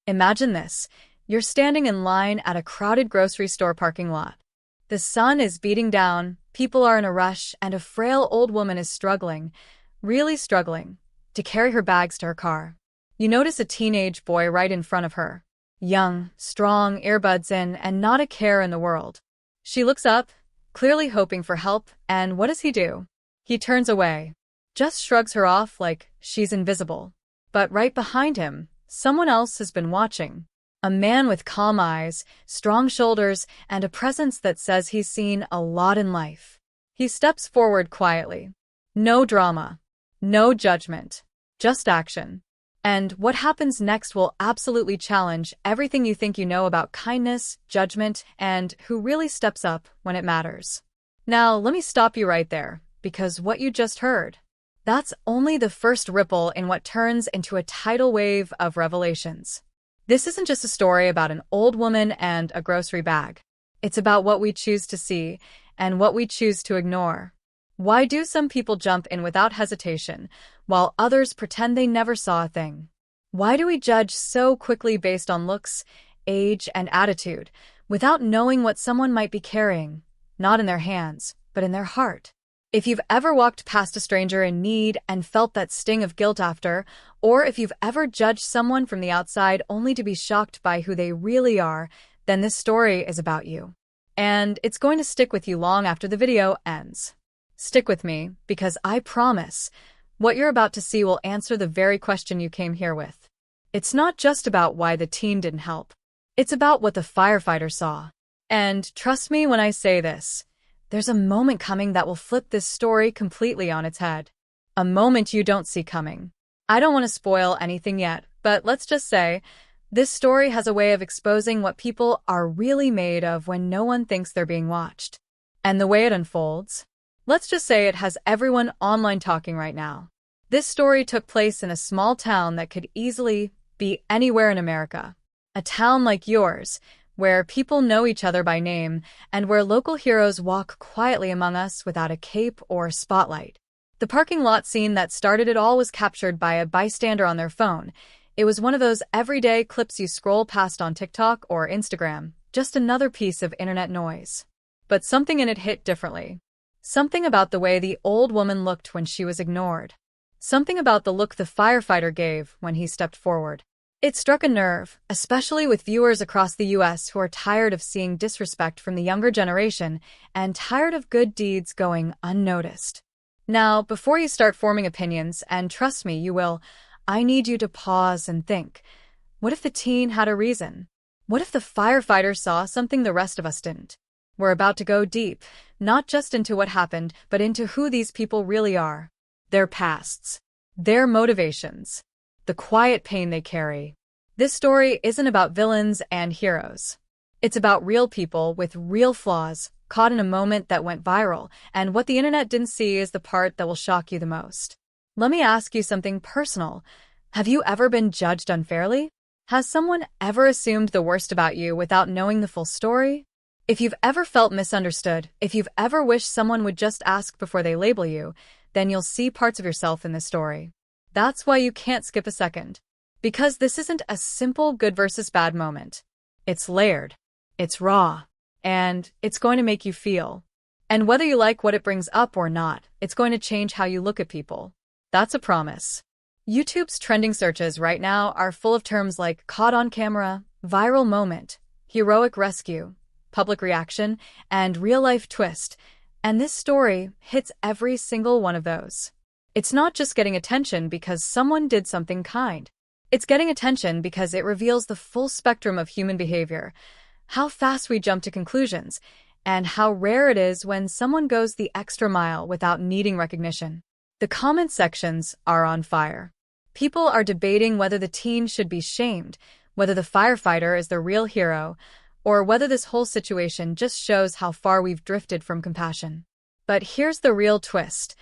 Imagine this. You're standing in line at a crowded grocery store parking lot. The sun is beating down, people are in a rush, and a frail old woman is struggling, really struggling, to carry her bags to her car. You notice a teenage boy right in front of her. Young, strong, earbuds in, and not a care in the world. She looks up, clearly hoping for help, and what does he do? He turns away. Just shrugs her off like she's invisible. But right behind him, someone else has been watching. A man with calm eyes, strong shoulders, and a presence that says he's seen a lot in life. He steps forward quietly. No drama. No judgment. Just action. And what happens next will absolutely challenge everything you think you know about kindness, judgment, and who really steps up when it matters. Now, let me stop you right there, because what you just heard, that's only the first ripple in what turns into a tidal wave of revelations. This isn't just a story about an old woman and a grocery bag. It's about what we choose to see and what we choose to ignore. Why do some people jump in without hesitation, while others pretend they never saw a thing? Why do we judge so quickly based on looks, age, and attitude, without knowing what someone might be carrying, not in their hands, but in their heart? If you've ever walked past a stranger in need and felt that sting of guilt after, or if you've ever judged someone from the outside only to be shocked by who they really are, then this story is about you. And it's going to stick with you long after the video ends. Stick with me, because I promise, what you're about to see will answer the very question you came here with. It's not just about why the teen didn't help. It's about what the firefighter saw. And trust me when I say this, there's a moment coming that will flip this story completely on its head. A moment you don't see coming. I don't want to spoil anything yet, but let's just say, this story has a way of exposing what people are really made of when no one thinks they're being watched. And the way it unfolds? Let's just say it has everyone online talking right now. This story took place in a small town that could easily be anywhere in America. A town like yours, where people know each other by name and where local heroes walk quietly among us without a cape or spotlight. The parking lot scene that started it all was captured by a bystander on their phone. It was one of those everyday clips you scroll past on TikTok or Instagram, just another piece of internet noise. But something in it hit differently. Something about the way the old woman looked when she was ignored. Something about the look the firefighter gave when he stepped forward. It struck a nerve, especially with viewers across the US who are tired of seeing disrespect from the younger generation and tired of good deeds going unnoticed. Now, before you start forming opinions, and trust me, you will, I need you to pause and think. What if the teen had a reason? What if the firefighter saw something the rest of us didn't? We're about to go deep, not just into what happened, but into who these people really are. Their pasts. Their motivations. The quiet pain they carry. This story isn't about villains and heroes. It's about real people with real flaws, caught in a moment that went viral, and what the internet didn't see is the part that will shock you the most. Let me ask you something personal. Have you ever been judged unfairly? Has someone ever assumed the worst about you without knowing the full story? If you've ever felt misunderstood, if you've ever wished someone would just ask before they label you, then you'll see parts of yourself in this story. That's why you can't skip a second. Because this isn't a simple good versus bad moment. It's layered. It's raw. And it's going to make you feel. And whether you like what it brings up or not, it's going to change how you look at people. That's a promise. YouTube's trending searches right now are full of terms like caught on camera, viral moment, heroic rescue, public reaction, and real-life twist, and this story hits every single one of those. It's not just getting attention because someone did something kind. It's getting attention because it reveals the full spectrum of human behavior, how fast we jump to conclusions, and how rare it is when someone goes the extra mile without needing recognition. The comment sections are on fire. People are debating whether the teen should be shamed, whether the firefighter is the real hero, or whether this whole situation just shows how far we've drifted from compassion. But here's the real twist.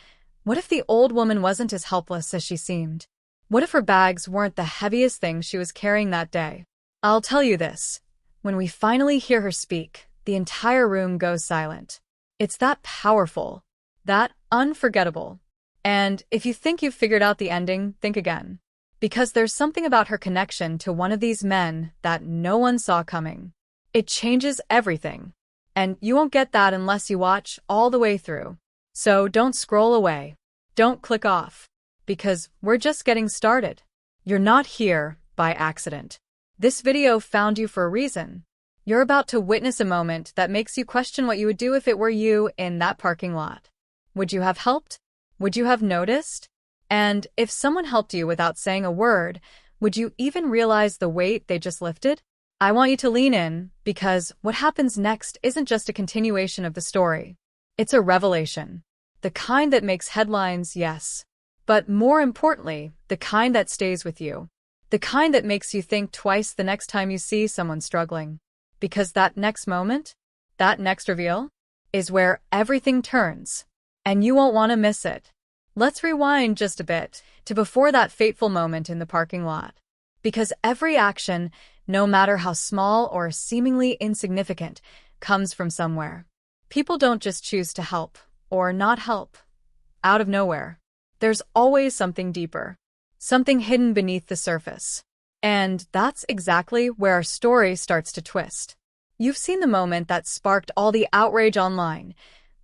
What if the old woman wasn't as helpless as she seemed? What if her bags weren't the heaviest thing she was carrying that day? I'll tell you this. When we finally hear her speak, the entire room goes silent. It's that powerful, that unforgettable. And if you think you've figured out the ending, think again. Because there's something about her connection to one of these men that no one saw coming. It changes everything. And you won't get that unless you watch all the way through. So don't scroll away. Don't click off. Because we're just getting started. You're not here by accident. This video found you for a reason. You're about to witness a moment that makes you question what you would do if it were you in that parking lot. Would you have helped? Would you have noticed? And if someone helped you without saying a word, would you even realize the weight they just lifted? I want you to lean in, because what happens next isn't just a continuation of the story. It's a revelation. The kind that makes headlines, yes. But more importantly, the kind that stays with you. The kind that makes you think twice the next time you see someone struggling. Because that next moment, that next reveal, is where everything turns. And you won't want to miss it. Let's rewind just a bit to before that fateful moment in the parking lot. Because every action, no matter how small or seemingly insignificant, comes from somewhere. People don't just choose to help, or not help, out of nowhere. There's always something deeper, something hidden beneath the surface. And that's exactly where our story starts to twist. You've seen the moment that sparked all the outrage online.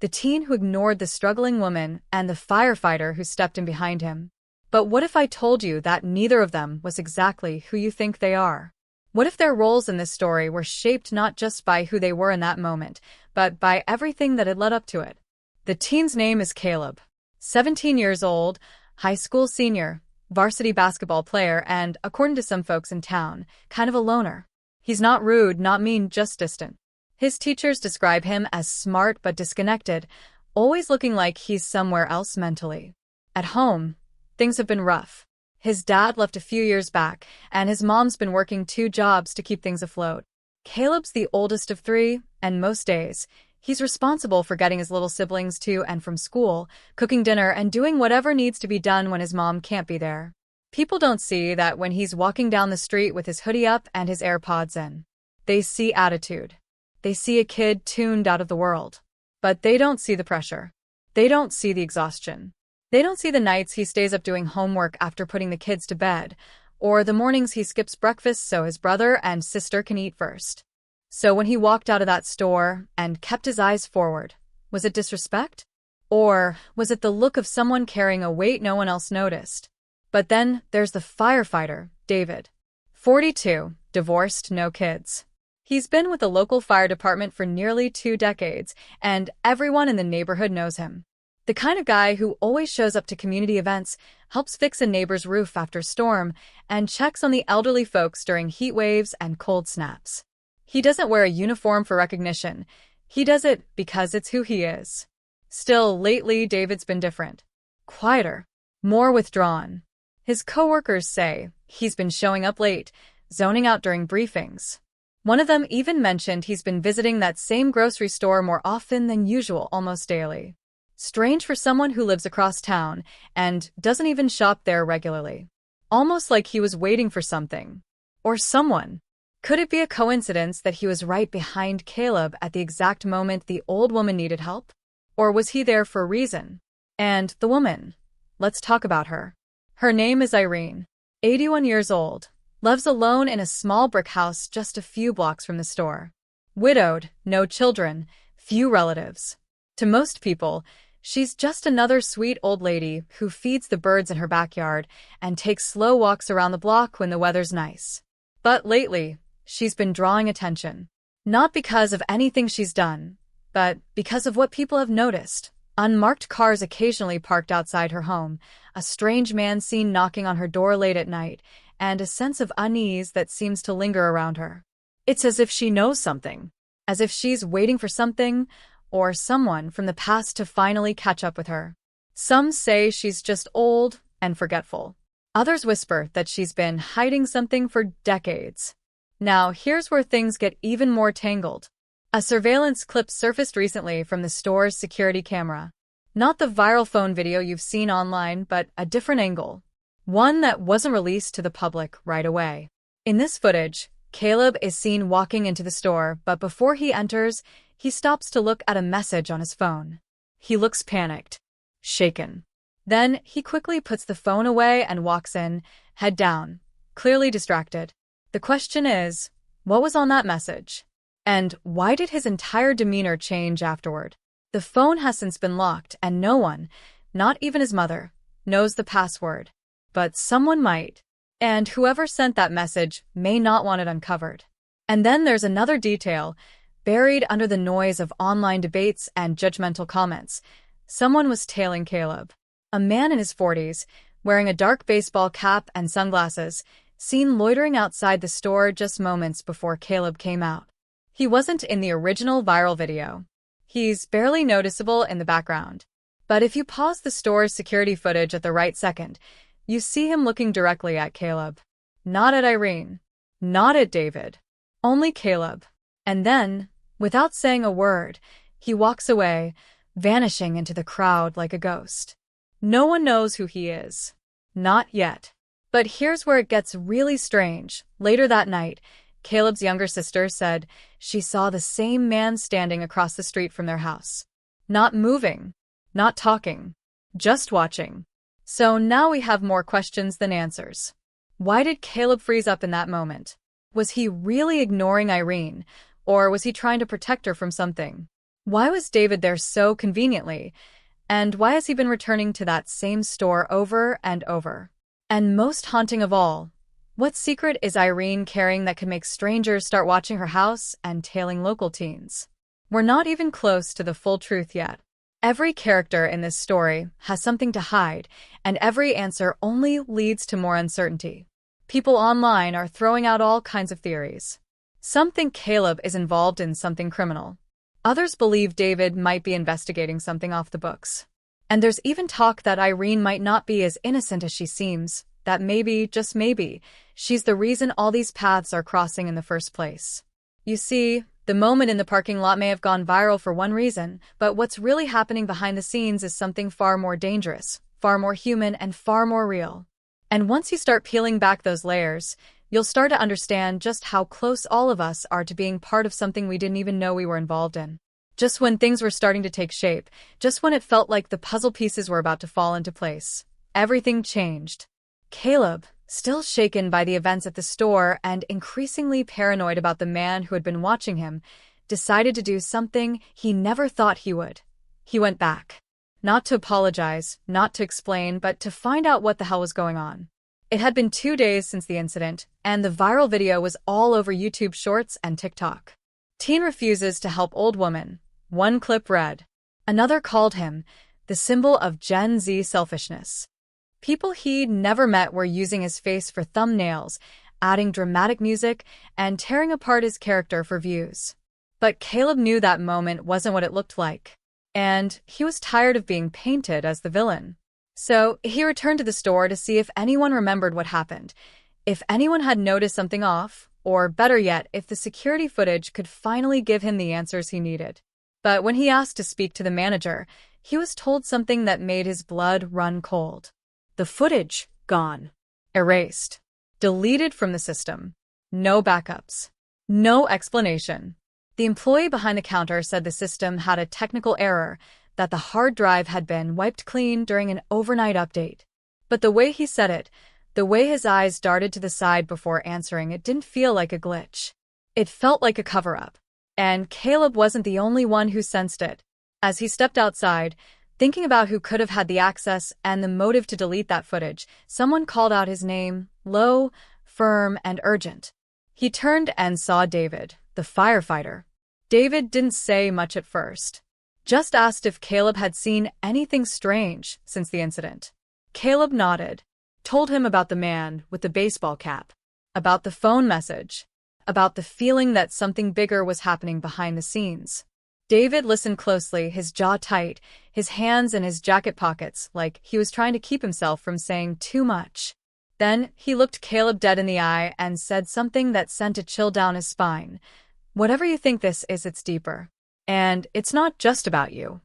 The teen who ignored the struggling woman and the firefighter who stepped in behind him. But what if I told you that neither of them was exactly who you think they are? What if their roles in this story were shaped not just by who they were in that moment, but by everything that had led up to it? The teen's name is Caleb. 17 years old, high school senior, varsity basketball player, and, according to some folks in town, kind of a loner. He's not rude, not mean, just distant. His teachers describe him as smart but disconnected, always looking like he's somewhere else mentally. At home, things have been rough. His dad left a few years back, and his mom's been working 2 jobs to keep things afloat. Caleb's the oldest of 3, and most days, he's responsible for getting his little siblings to and from school, cooking dinner, and doing whatever needs to be done when his mom can't be there. People don't see that when he's walking down the street with his hoodie up and his AirPods in. They see attitude. They see a kid tuned out of the world. But they don't see the pressure. They don't see the exhaustion. They don't see the nights he stays up doing homework after putting the kids to bed, or the mornings he skips breakfast so his brother and sister can eat first. So when he walked out of that store and kept his eyes forward, was it disrespect? Or was it the look of someone carrying a weight no one else noticed? But then there's the firefighter, David. 42, divorced, no kids. He's been with the local fire department for nearly 2 decades, and everyone in the neighborhood knows him. The kind of guy who always shows up to community events, helps fix a neighbor's roof after a storm, and checks on the elderly folks during heat waves and cold snaps. He doesn't wear a uniform for recognition. He does it because it's who he is. Still, lately, David's been different. Quieter. More withdrawn. His coworkers say he's been showing up late, zoning out during briefings. One of them even mentioned he's been visiting that same grocery store more often than usual, almost daily. Strange for someone who lives across town and doesn't even shop there regularly. Almost like he was waiting for something. Or someone. Could it be a coincidence that he was right behind Caleb at the exact moment the old woman needed help? Or was he there for a reason? And the woman. Let's talk about her. Her name is Irene. 81 years old. Lives alone in a small brick house just a few blocks from the store. Widowed, no children, few relatives. To most people, she's just another sweet old lady who feeds the birds in her backyard and takes slow walks around the block when the weather's nice. But lately, she's been drawing attention. Not because of anything she's done, but because of what people have noticed. Unmarked cars occasionally parked outside her home, a strange man seen knocking on her door late at night, and a sense of unease that seems to linger around her. It's as if she knows something, as if she's waiting for something or someone from the past to finally catch up with her. Some say she's just old and forgetful. Others whisper that she's been hiding something for decades. Now, here's where things get even more tangled. A surveillance clip surfaced recently from the store's security camera. Not the viral phone video you've seen online, but a different angle. One that wasn't released to the public right away. In this footage, Caleb is seen walking into the store, but before he enters, he stops to look at a message on his phone. He looks panicked, shaken. Then he quickly puts the phone away and walks in, head down, clearly distracted. The question is, what was on that message? And why did his entire demeanor change afterward? The phone has since been locked and no one, not even his mother, knows the password. But someone might. And whoever sent that message may not want it uncovered. And then there's another detail, buried under the noise of online debates and judgmental comments. Someone was tailing Caleb. A man in his 40s, wearing a dark baseball cap and sunglasses, seen loitering outside the store just moments before Caleb came out. He wasn't in the original viral video. He's barely noticeable in the background. But if you pause the store's security footage at the right second, you see him looking directly at Caleb. Not at Irene. Not at David. Only Caleb. And then, without saying a word, he walks away, vanishing into the crowd like a ghost. No one knows who he is. Not yet. But here's where it gets really strange. Later that night, Caleb's younger sister said she saw the same man standing across the street from their house. Not moving. Not talking. Just watching. So now we have more questions than answers. Why did Caleb freeze up in that moment? Was he really ignoring Irene, or was he trying to protect her from something? Why was David there so conveniently? And why has he been returning to that same store over and over? And most haunting of all, what secret is Irene carrying that could make strangers start watching her house and tailing local teens? We're not even close to the full truth yet. Every character in this story has something to hide, and every answer only leads to more uncertainty. People online are throwing out all kinds of theories. Some think Caleb is involved in something criminal. Others believe David might be investigating something off the books. And there's even talk that Irene might not be as innocent as she seems, that maybe, just maybe, she's the reason all these paths are crossing in the first place. You see, the moment in the parking lot may have gone viral for one reason, but what's really happening behind the scenes is something far more dangerous, far more human, and far more real. And once you start peeling back those layers, you'll start to understand just how close all of us are to being part of something we didn't even know we were involved in. Just when things were starting to take shape, just when it felt like the puzzle pieces were about to fall into place, everything changed. Caleb, still shaken by the events at the store and increasingly paranoid about the man who had been watching him, decided to do something he never thought he would. He went back. Not to apologize, not to explain, but to find out what the hell was going on. It had been 2 days since the incident, and the viral video was all over YouTube Shorts and TikTok. Teen refuses to help old woman. One clip read. Another called him the symbol of Gen Z selfishness. People he'd never met were using his face for thumbnails, adding dramatic music, and tearing apart his character for views. But Caleb knew that moment wasn't what it looked like. And he was tired of being painted as the villain. So he returned to the store to see if anyone remembered what happened, if anyone had noticed something off, or better yet, if the security footage could finally give him the answers he needed. But when he asked to speak to the manager, he was told something that made his blood run cold. The footage, gone. Erased. Deleted from the system. No backups. No explanation. The employee behind the counter said the system had a technical error, that the hard drive had been wiped clean during an overnight update. But the way he said it, the way his eyes darted to the side before answering, it didn't feel like a glitch. It felt like a cover-up. And Caleb wasn't the only one who sensed it. As he stepped outside, thinking about who could have had the access and the motive to delete that footage, someone called out his name, low, firm, and urgent. He turned and saw David, the firefighter. David didn't say much at first. Just asked if Caleb had seen anything strange since the incident. Caleb nodded, told him about the man with the baseball cap, about the phone message, about the feeling that something bigger was happening behind the scenes. David listened closely, his jaw tight, his hands in his jacket pockets, like he was trying to keep himself from saying too much. Then he looked Caleb dead in the eye and said something that sent a chill down his spine. Whatever you think this is, it's deeper. And it's not just about you.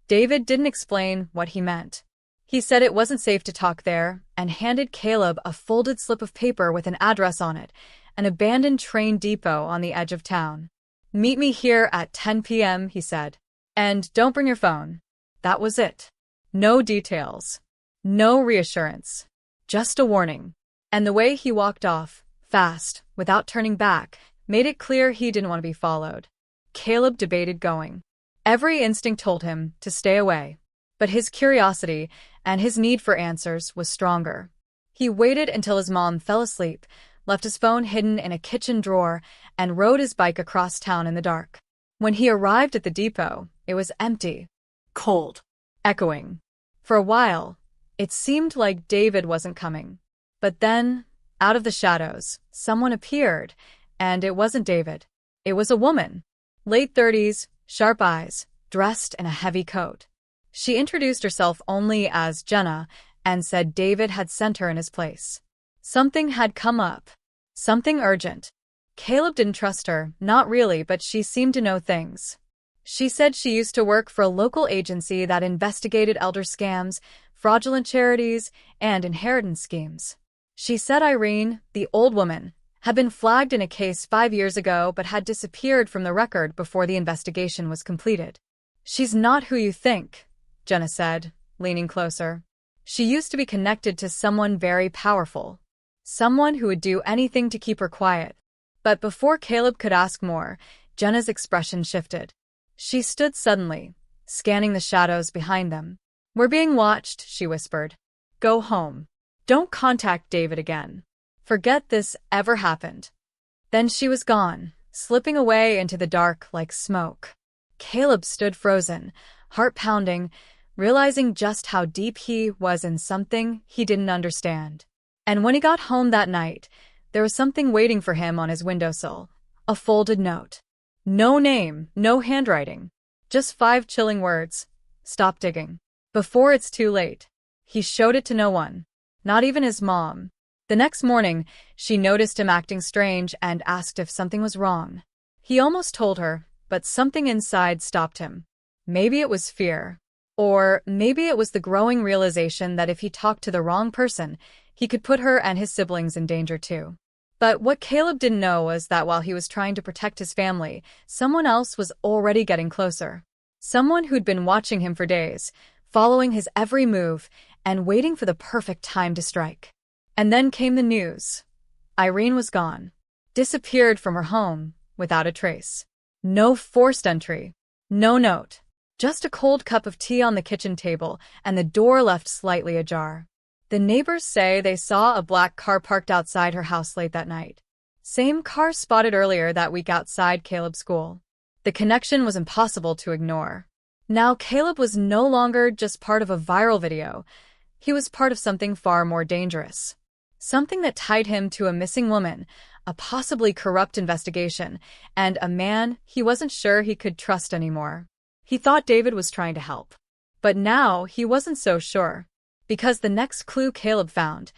David didn't explain what he meant. He said it wasn't safe to talk there and handed Caleb a folded slip of paper with an address on it, an abandoned train depot on the edge of town. Meet me here at 10 p.m., he said. And don't bring your phone. That was it. No details. No reassurance. Just a warning. And the way he walked off, fast, without turning back, made it clear he didn't want to be followed. Caleb debated going. Every instinct told him to stay away. But his curiosity and his need for answers was stronger. He waited until his mom fell asleep, left his phone hidden in a kitchen drawer, and rode his bike across town in the dark. When he arrived at the depot, it was empty. Cold. Echoing. For a while, it seemed like David wasn't coming. But then, out of the shadows, someone appeared, and it wasn't David. It was a woman. Late 30s, sharp eyes, dressed in a heavy coat. She introduced herself only as Jenna and said David had sent her in his place. Something had come up. Something urgent. Caleb didn't trust her, not really, but she seemed to know things. She said she used to work for a local agency that investigated elder scams, fraudulent charities, and inheritance schemes. She said Irene, the old woman, had been flagged in a case 5 years ago but had disappeared from the record before the investigation was completed. She's not who you think, Jenna said, leaning closer. She used to be connected to someone very powerful. Someone who would do anything to keep her quiet. But before Caleb could ask more, Jenna's expression shifted. She stood suddenly, scanning the shadows behind them. "We're being watched," she whispered. "Go home. Don't contact David again. Forget this ever happened." Then she was gone, slipping away into the dark like smoke. Caleb stood frozen, heart pounding, realizing just how deep he was in something he didn't understand. And when he got home that night, there was something waiting for him on his windowsill. A folded note. No name, no handwriting. Just 5 chilling words. "Stop digging. Before it's too late." He showed it to no one. Not even his mom. The next morning, she noticed him acting strange and asked if something was wrong. He almost told her, but something inside stopped him. Maybe it was fear. Or maybe it was the growing realization that if he talked to the wrong person, he could put her and his siblings in danger too. But what Caleb didn't know was that while he was trying to protect his family, someone else was already getting closer. Someone who'd been watching him for days, following his every move, and waiting for the perfect time to strike. And then came the news. Irene was gone. Disappeared from her home, without a trace. No forced entry. No note. Just a cold cup of tea on the kitchen table, and the door left slightly ajar. The neighbors say they saw a black car parked outside her house late that night. Same car spotted earlier that week outside Caleb's school. The connection was impossible to ignore. Now Caleb was no longer just part of a viral video. He was part of something far more dangerous. Something that tied him to a missing woman, a possibly corrupt investigation, and a man he wasn't sure he could trust anymore. He thought David was trying to help. But now he wasn't so sure. Because the next clue Caleb found,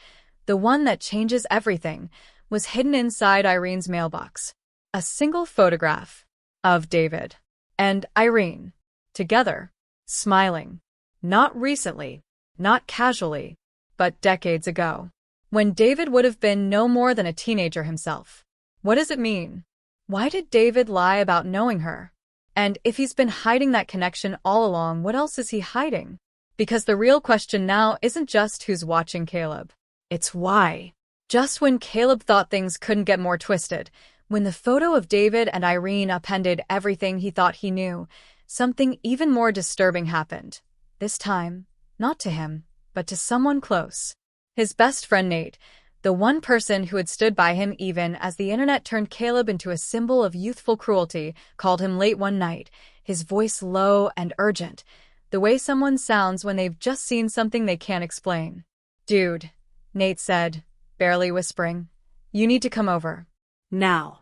the one that changes everything, was hidden inside Irene's mailbox. A single photograph of David and Irene, together, smiling. Not recently, not casually, but decades ago. When David would have been no more than a teenager himself. What does it mean? Why did David lie about knowing her? And if he's been hiding that connection all along, what else is he hiding? Because the real question now isn't just who's watching Caleb. It's why. Just when Caleb thought things couldn't get more twisted, when the photo of David and Irene upended everything he thought he knew, something even more disturbing happened. This time, not to him, but to someone close. His best friend Nate, the one person who had stood by him even as the internet turned Caleb into a symbol of youthful cruelty, called him late one night, his voice low and urgent, the way someone sounds when they've just seen something they can't explain. "Dude," Nate said, barely whispering, "you need to come over. Now."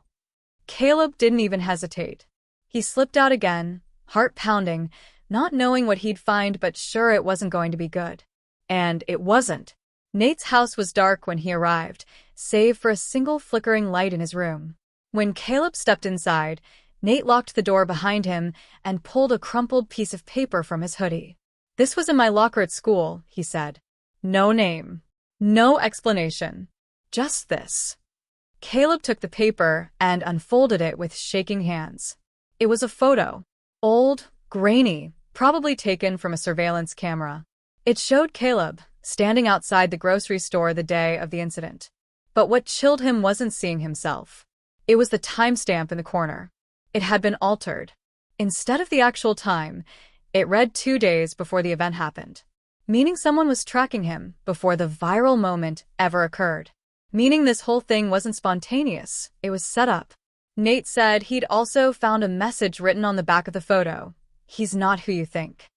Caleb didn't even hesitate. He slipped out again, heart pounding, not knowing what he'd find but sure it wasn't going to be good. And it wasn't. Nate's house was dark when he arrived, save for a single flickering light in his room. When Caleb stepped inside, Nate locked the door behind him and pulled a crumpled piece of paper from his hoodie. "This was in my locker at school," he said. "No name. No explanation. Just this." Caleb took the paper and unfolded it with shaking hands. It was a photo. Old, grainy, probably taken from a surveillance camera. It showed Caleb, standing outside the grocery store the day of the incident. But what chilled him wasn't seeing himself. It was the timestamp in the corner. It had been altered. Instead of the actual time, it read 2 days before the event happened. Meaning someone was tracking him before the viral moment ever occurred. Meaning this whole thing wasn't spontaneous, it was set up. Nate said he'd also found a message written on the back of the photo. "He's not who you think."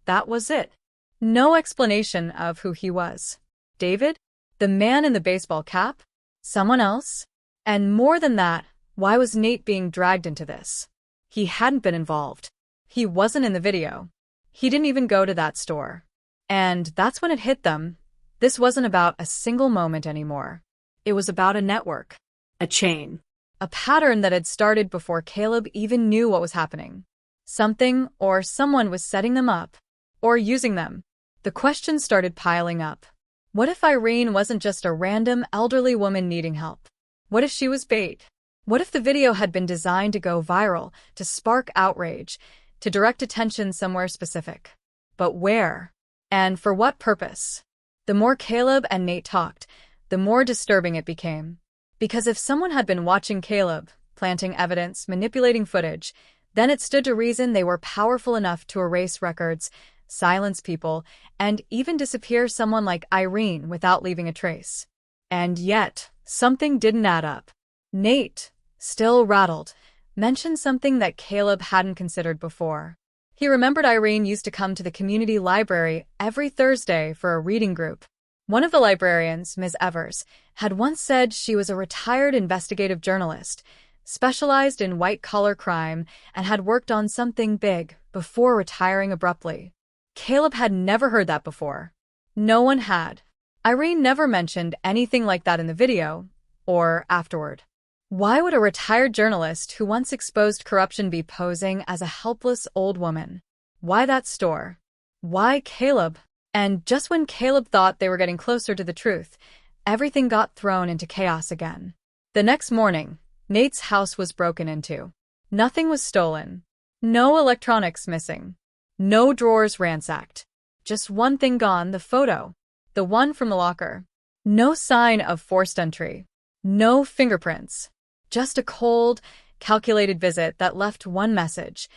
That was it. No explanation of who he was. David? The man in the baseball cap? Someone else? And more than that, why was Nate being dragged into this? He hadn't been involved. He wasn't in the video. He didn't even go to that store. And that's when it hit them. This wasn't about a single moment anymore. It was about a network. A chain. A pattern that had started before Caleb even knew what was happening. Something or someone was setting them up. Or using them. The questions started piling up. What if Irene wasn't just a random elderly woman needing help? What if she was bait? What if the video had been designed to go viral, to spark outrage, to direct attention somewhere specific? But where? And for what purpose? The more Caleb and Nate talked, the more disturbing it became. Because if someone had been watching Caleb, planting evidence, manipulating footage, then it stood to reason they were powerful enough to erase records, silence people, and even disappear someone like Irene without leaving a trace. And yet, something didn't add up. Nate, still rattled, mentioned something that Caleb hadn't considered before. He remembered Irene used to come to the community library every Thursday for a reading group. One of the librarians, Ms. Evers, had once said she was a retired investigative journalist, specialized in white-collar crime, and had worked on something big before retiring abruptly. Caleb had never heard that before. No one had. Irene never mentioned anything like that in the video, or afterward. Why would a retired journalist who once exposed corruption be posing as a helpless old woman? Why that store? Why Caleb? And just when Caleb thought they were getting closer to the truth, everything got thrown into chaos again. The next morning, Nate's house was broken into. Nothing was stolen. No electronics missing. No drawers ransacked. Just one thing gone, the photo. The one from the locker. No sign of forced entry. No fingerprints. Just a cold, calculated visit that left one message.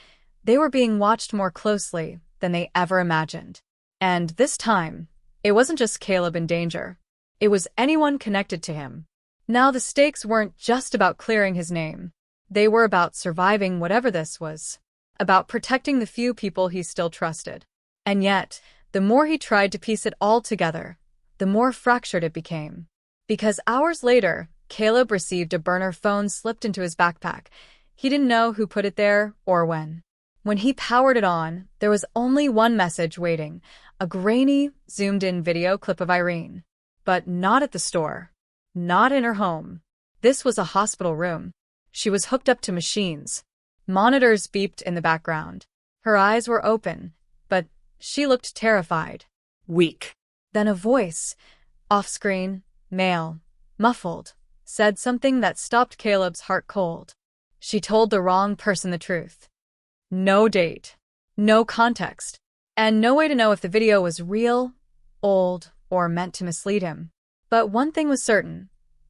They were being watched more closely than they ever imagined. And this time, it wasn't just Caleb in danger. It was anyone connected to him. Now the stakes weren't just about clearing his name. They were about surviving whatever this was. About protecting the few people he still trusted. And yet, the more he tried to piece it all together, the more fractured it became. Because hours later, Caleb received a burner phone slipped into his backpack. He didn't know who put it there or when. When he powered it on, there was only one message waiting, a grainy, zoomed-in video clip of Irene. But not at the store. Not in her home. This was a hospital room. She was hooked up to machines. Monitors beeped in the background. Her eyes were open, but she looked terrified. Weak. Then a voice, off-screen, male, muffled, said something that stopped Caleb's heart cold. She told the wrong person the truth. No date, no context, and no way to know if the video was real, old, or meant to mislead him. But one thing was certain.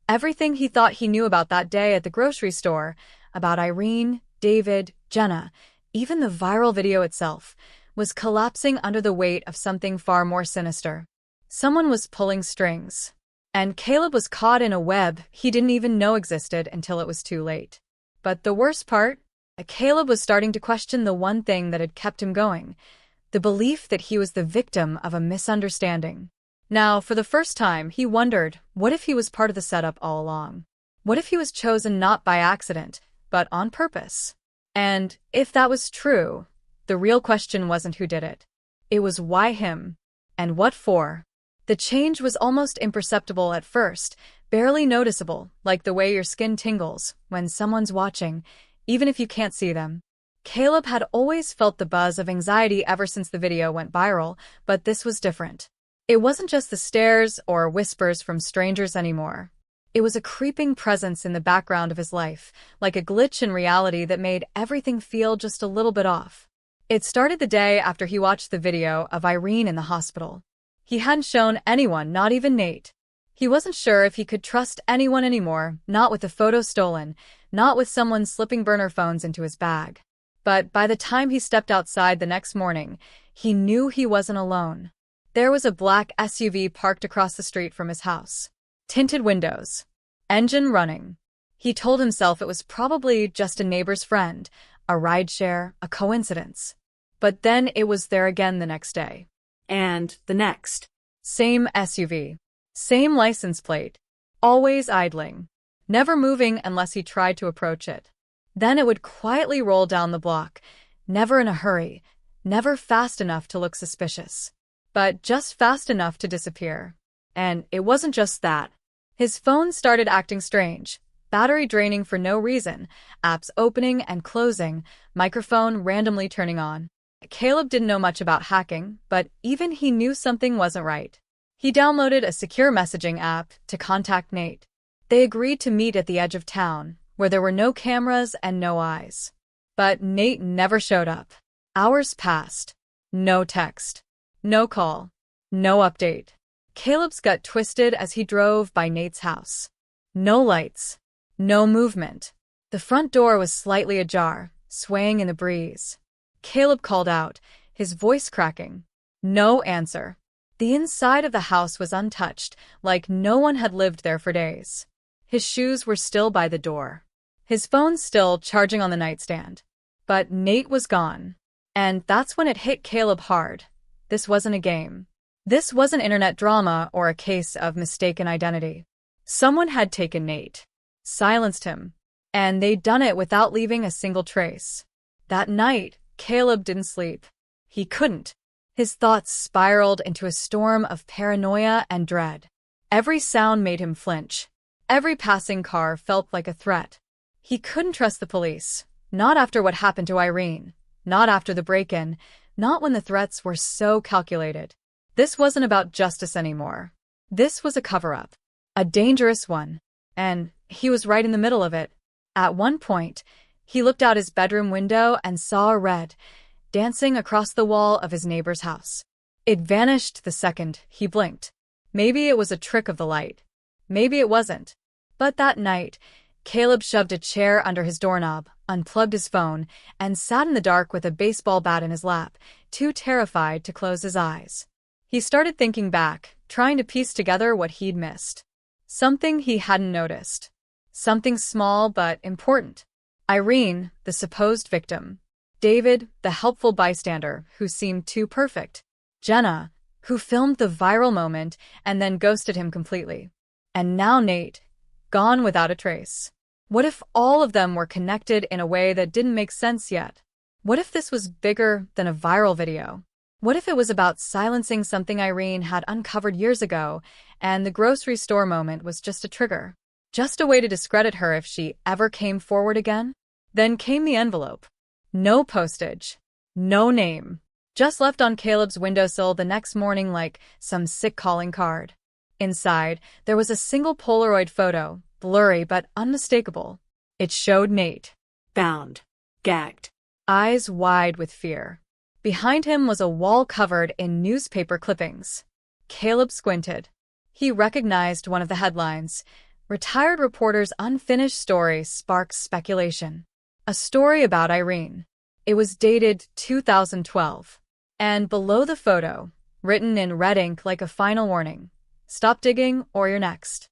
Everything he thought he knew about that day at the grocery store, about Irene, David, Jenna, even the viral video itself, was collapsing under the weight of something far more sinister. Someone was pulling strings. And Caleb was caught in a web he didn't even know existed until it was too late. But the worst part? Caleb was starting to question the one thing that had kept him going, the belief that he was the victim of a misunderstanding. Now, for the first time, he wondered, what if he was part of the setup all along? What if he was chosen not by accident, but on purpose? And if that was true, the real question wasn't who did it. It was why him, and what for. The change was almost imperceptible at first, barely noticeable, like the way your skin tingles when someone's watching, even if you can't see them. Caleb had always felt the buzz of anxiety ever since the video went viral, but this was different. It wasn't just the stares or whispers from strangers anymore. It was a creeping presence in the background of his life, like a glitch in reality that made everything feel just a little bit off. It started the day after he watched the video of Irene in the hospital. He hadn't shown anyone, not even Nate. He wasn't sure if he could trust anyone anymore, not with the photos stolen, not with someone slipping burner phones into his bag. But by the time he stepped outside the next morning, he knew he wasn't alone. There was a black SUV parked across the street from his house. Tinted windows. Engine running. He told himself it was probably just a neighbor's friend, a rideshare, a coincidence. But then it was there again the next day. And the next. Same SUV. Same license plate. Always idling. Never moving unless he tried to approach it. Then it would quietly roll down the block, never in a hurry, never fast enough to look suspicious, but just fast enough to disappear. And it wasn't just that. His phone started acting strange, battery draining for no reason, apps opening and closing, microphone randomly turning on. Caleb didn't know much about hacking, but even he knew something wasn't right. He downloaded a secure messaging app to contact Nate. They agreed to meet at the edge of town, where there were no cameras and no eyes. But Nate never showed up. Hours passed. No text. No call. No update. Caleb's gut twisted as he drove by Nate's house. No lights. No movement. The front door was slightly ajar, swaying in the breeze. Caleb called out, his voice cracking. No answer. The inside of the house was untouched, like no one had lived there for days. His shoes were still by the door. His phone still charging on the nightstand. But Nate was gone. And that's when it hit Caleb hard. This wasn't a game. This wasn't internet drama or a case of mistaken identity. Someone had taken Nate, silenced him, and they'd done it without leaving a single trace. That night, Caleb didn't sleep. He couldn't. His thoughts spiraled into a storm of paranoia and dread. Every sound made him flinch. Every passing car felt like a threat. He couldn't trust the police. Not after what happened to Irene. Not after the break-in. Not when the threats were so calculated. This wasn't about justice anymore. This was a cover-up. A dangerous one. And he was right in the middle of it. At one point, he looked out his bedroom window and saw a red dancing across the wall of his neighbor's house. It vanished the second he blinked. Maybe it was a trick of the light. Maybe it wasn't. But that night, Caleb shoved a chair under his doorknob, unplugged his phone, and sat in the dark with a baseball bat in his lap, too terrified to close his eyes. He started thinking back, trying to piece together what he'd missed. Something he hadn't noticed. Something small but important. Irene, the supposed victim. David, the helpful bystander who seemed too perfect. Jenna, who filmed the viral moment and then ghosted him completely. And now Nate, gone without a trace. What if all of them were connected in a way that didn't make sense yet? What if this was bigger than a viral video? What if it was about silencing something Irene had uncovered years ago, and the grocery store moment was just a trigger? Just a way to discredit her if she ever came forward again? Then came the envelope. No postage. No name. Just left on Caleb's windowsill the next morning like some sick calling card. Inside, there was a single Polaroid photo, blurry but unmistakable. It showed Nate. Bound. Gagged. Eyes wide with fear. Behind him was a wall covered in newspaper clippings. Caleb squinted. He recognized one of the headlines. Retired reporter's unfinished story sparks speculation. A story about Irene. It was dated 2012. And below the photo, written in red ink like a final warning, stop digging or you're next.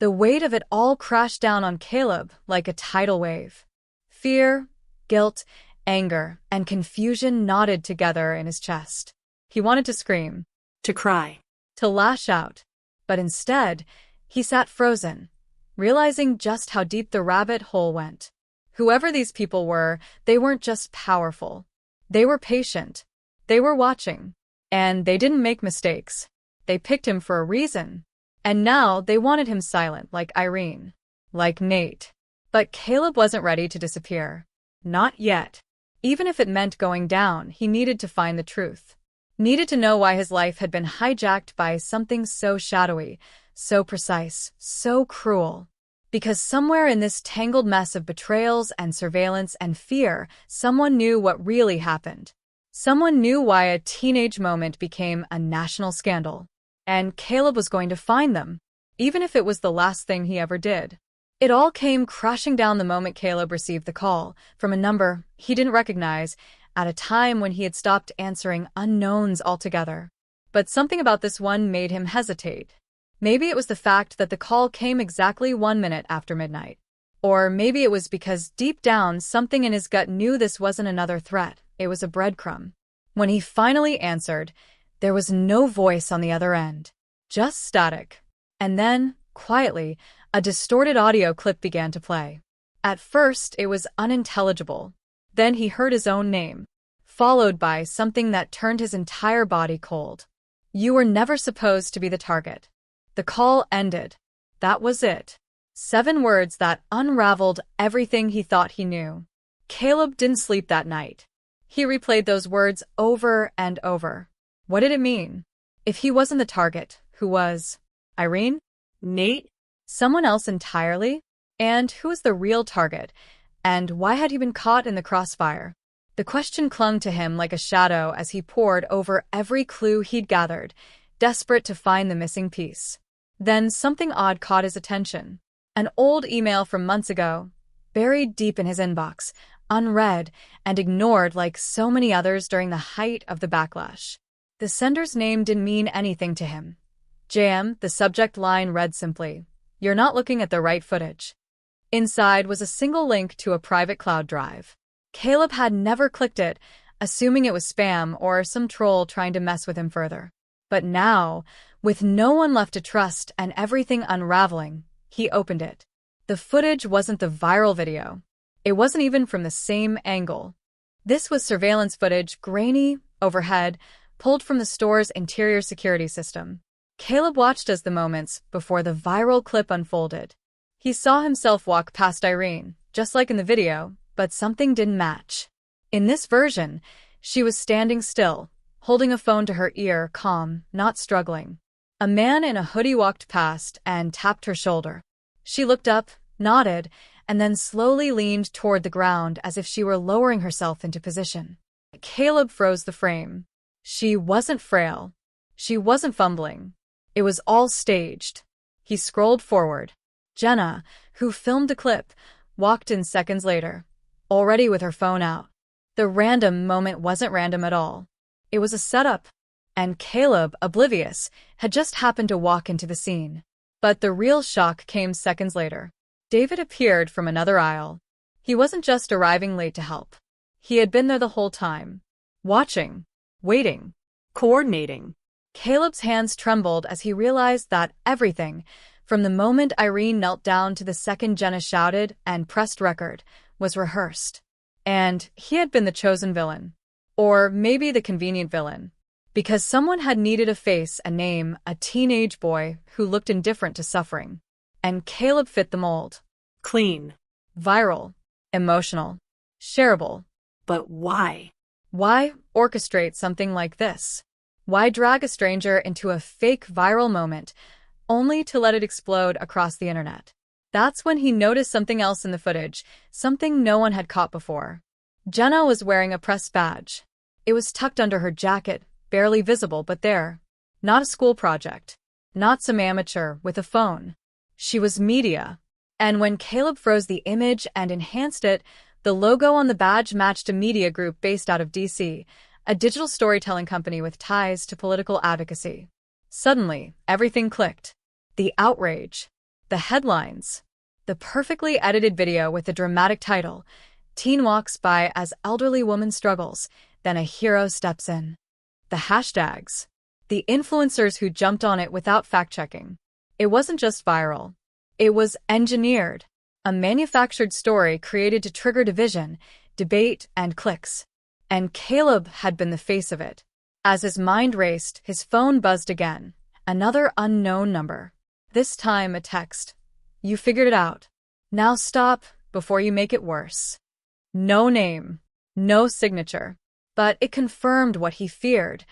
The weight of it all crashed down on Caleb like a tidal wave. Fear, guilt, anger, and confusion knotted together in his chest. He wanted to scream, to cry, to lash out. But instead, he sat frozen, realizing just how deep the rabbit hole went. Whoever these people were, they weren't just powerful. They were patient. They were watching. And they didn't make mistakes. They picked him for a reason. And now they wanted him silent like Irene. Like Nate. But Caleb wasn't ready to disappear. Not yet. Even if it meant going down, he needed to find the truth. Needed to know why his life had been hijacked by something so shadowy, so precise, so cruel. Because somewhere in this tangled mess of betrayals and surveillance and fear, someone knew what really happened. Someone knew why a teenage moment became a national scandal. and Caleb was going to find them, even if it was the last thing he ever did. It all came crashing down the moment Caleb received the call from a number he didn't recognize at a time when he had stopped answering unknowns altogether. But something about this one made him hesitate. Maybe it was the fact that the call came exactly 1 minute after midnight. Or maybe it was because deep down something in his gut knew this wasn't another threat, it was a breadcrumb. When he finally answered, there was no voice on the other end. Just static. And then, quietly, a distorted audio clip began to play. At first, it was unintelligible. Then he heard his own name, followed by something that turned his entire body cold. You were never supposed to be the target. The call ended. That was it. 7 words that unraveled everything he thought he knew. Caleb didn't sleep that night. He replayed those words over and over. What did it mean? If he wasn't the target, who was? Irene? Nate? Someone else entirely? And who was the real target? And why had he been caught in the crossfire? The question clung to him like a shadow as he pored over every clue he'd gathered, desperate to find the missing piece. Then something odd caught his attention. An old email from months ago, buried deep in his inbox, unread and ignored like so many others during the height of the backlash. The sender's name didn't mean anything to him. JM, the subject line read simply, "You're not looking at the right footage." Inside was a single link to a private cloud drive. Caleb had never clicked it, assuming it was spam or some troll trying to mess with him further. But now, with no one left to trust and everything unraveling, he opened it. The footage wasn't the viral video. It wasn't even from the same angle. This was surveillance footage, grainy, overhead, pulled from the store's interior security system. Caleb watched as the moments before the viral clip unfolded. He saw himself walk past Irene, just like in the video, but something didn't match. In this version, she was standing still, holding a phone to her ear, calm, not struggling. A man in a hoodie walked past and tapped her shoulder. She looked up, nodded, and then slowly leaned toward the ground as if she were lowering herself into position. Caleb froze the frame. She wasn't frail. She wasn't fumbling. It was all staged. He scrolled forward. Jenna, who filmed the clip, walked in seconds later, already with her phone out. The random moment wasn't random at all. It was a setup, and Caleb, oblivious, had just happened to walk into the scene. But the real shock came seconds later. David appeared from another aisle. He wasn't just arriving late to help. He had been there the whole time. Watching. Waiting. Coordinating. Caleb's hands trembled as he realized that everything, from the moment Irene knelt down to the second Jenna shouted and pressed record, was rehearsed. And he had been the chosen villain. Or maybe the convenient villain. Because someone had needed a face, a name, a teenage boy who looked indifferent to suffering. And Caleb fit the mold. Clean. Viral. Emotional. Shareable. But why? Why orchestrate something like this? Why drag a stranger into a fake viral moment, only to let it explode across the internet? That's when he noticed something else in the footage, something no one had caught before. Jenna was wearing a press badge. It was tucked under her jacket, barely visible but there. Not a school project. Not some amateur with a phone. She was media. And when Caleb froze the image and enhanced it, the logo on the badge matched a media group based out of DC, a digital storytelling company with ties to political advocacy. Suddenly, everything clicked. The outrage. The headlines. The perfectly edited video with the dramatic title, "Teen walks by as elderly woman struggles, then a hero steps in." The hashtags. The influencers who jumped on it without fact-checking. It wasn't just viral. It was engineered. A manufactured story created to trigger division, debate, and clicks. And Caleb had been the face of it. As his mind raced, his phone buzzed again. Another unknown number. This time a text. "You figured it out. Now stop before you make it worse." No name. No signature. But it confirmed what he feared.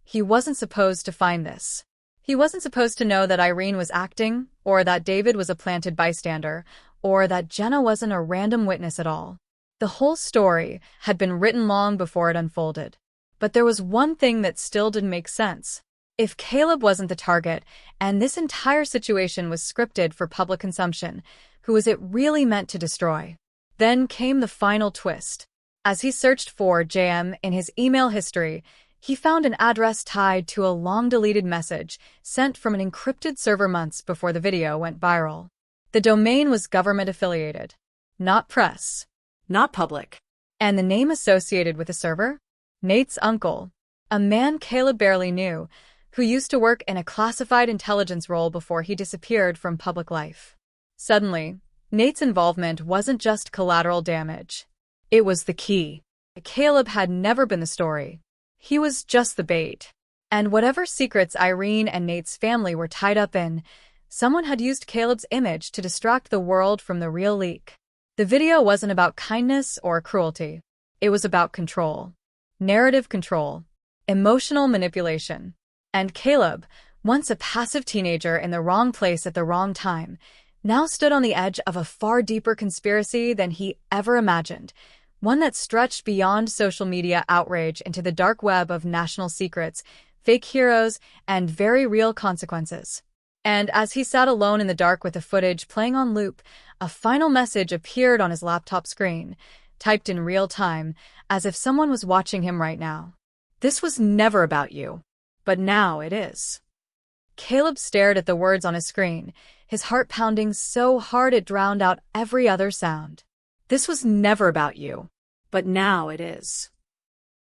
He wasn't supposed to find this. He wasn't supposed to know that Irene was acting, or that David was a planted bystander, or that Jenna wasn't a random witness at all. The whole story had been written long before it unfolded. But there was one thing that still didn't make sense. If Caleb wasn't the target, and this entire situation was scripted for public consumption, who was it really meant to destroy? Then came the final twist. As he searched for JM in his email history, he found an address tied to a long-deleted message sent from an encrypted server months before the video went viral. The domain was government-affiliated, not press, Not public. and the name associated with the server? Nate's uncle, a man Caleb barely knew, who used to work in a classified intelligence role before he disappeared from public life. Suddenly, Nate's involvement wasn't just collateral damage. It was the key. Caleb had never been the story. He was just the bait. And whatever secrets Irene and Nate's family were tied up in, someone had used Caleb's image to distract the world from the real leak. The video wasn't about kindness or cruelty. It was about control. Narrative control. Emotional manipulation. And Caleb, once a passive teenager in the wrong place at the wrong time, now stood on the edge of a far deeper conspiracy than he ever imagined, one that stretched beyond social media outrage into the dark web of national secrets, fake heroes, and very real consequences. And as he sat alone in the dark with the footage playing on loop, a final message appeared on his laptop screen, typed in real time, as if someone was watching him right now. This was never about you, but now it is. Caleb stared at the words on his screen, his heart pounding so hard it drowned out every other sound. This was never about you, But now it is.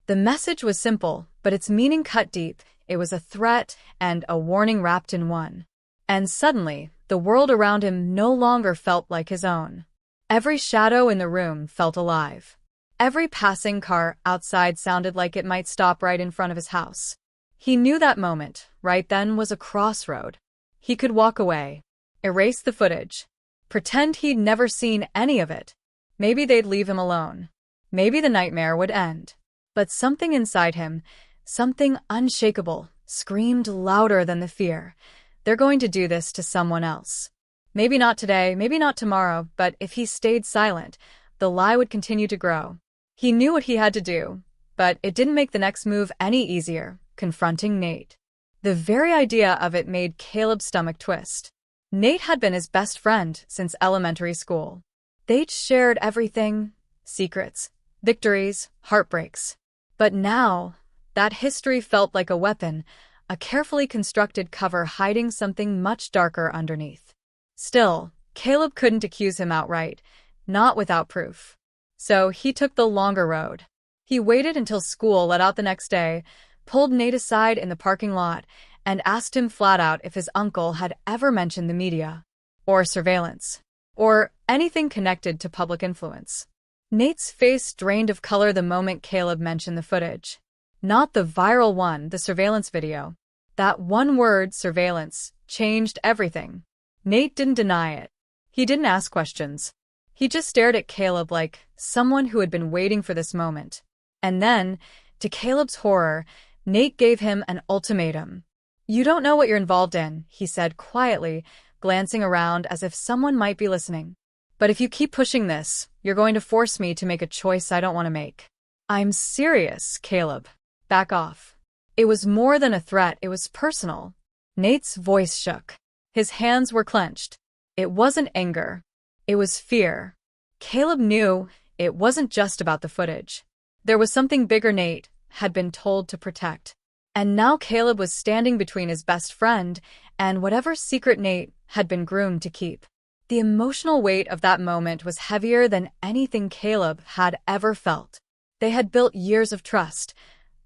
The message was simple, but its meaning cut deep. It was a threat and a warning wrapped in one. And suddenly, the world around him no longer felt like his own. Every shadow in the room felt alive. Every passing car outside sounded like it might stop right in front of his house. He knew that moment, right then, was a crossroad. He could walk away, erase the footage, pretend he'd never seen any of it. Maybe they'd leave him alone. Maybe the nightmare would end. But something inside him, something unshakable, screamed louder than the fear. They're going to do this to someone else. Maybe not today, maybe not tomorrow, but if he stayed silent, the lie would continue to grow. He knew what he had to do, but it didn't make the next move any easier, confronting Nate. The very idea of it made Caleb's stomach twist. Nate had been his best friend since elementary school. They'd shared everything, secrets, victories, heartbreaks. But now, that history felt like a weapon, a carefully constructed cover hiding something much darker underneath. Still, Caleb couldn't accuse him outright, not without proof. So he took the longer road. He waited until school let out the next day, pulled Nate aside in the parking lot, and asked him flat out if his uncle had ever mentioned the media, or surveillance, or anything connected to public influence. Nate's face drained of color the moment Caleb mentioned the footage. Not the viral one, the surveillance video. That one word, surveillance, changed everything. Nate didn't deny it. He didn't ask questions. He just stared at Caleb like someone who had been waiting for this moment. And then, to Caleb's horror, Nate gave him an ultimatum. "You don't know what you're involved in," he said quietly, glancing around as if someone might be listening. "But if you keep pushing this, you're going to force me to make a choice I don't want to make." "I'm serious, Caleb. Back off." It was more than a threat, it was personal. Nate's voice shook. His hands were clenched. It wasn't anger. It was fear. Caleb knew it wasn't just about the footage. There was something bigger Nate had been told to protect. And now Caleb was standing between his best friend and whatever secret Nate had been groomed to keep. The emotional weight of that moment was heavier than anything Caleb had ever felt. They had built years of trust,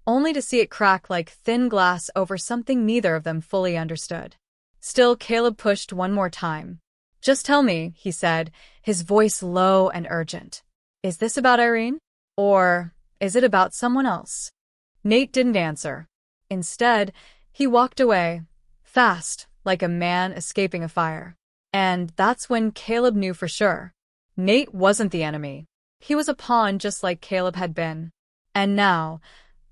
only to see it crack like thin glass over something neither of them fully understood. Still, Caleb pushed one more time. "Just tell me," he said, his voice low and urgent. "Is this about Irene? Or is it about someone else?" Nate didn't answer. Instead, he walked away, fast, like a man escaping a fire. And that's when Caleb knew for sure. Nate wasn't the enemy. He was a pawn just like Caleb had been. And now,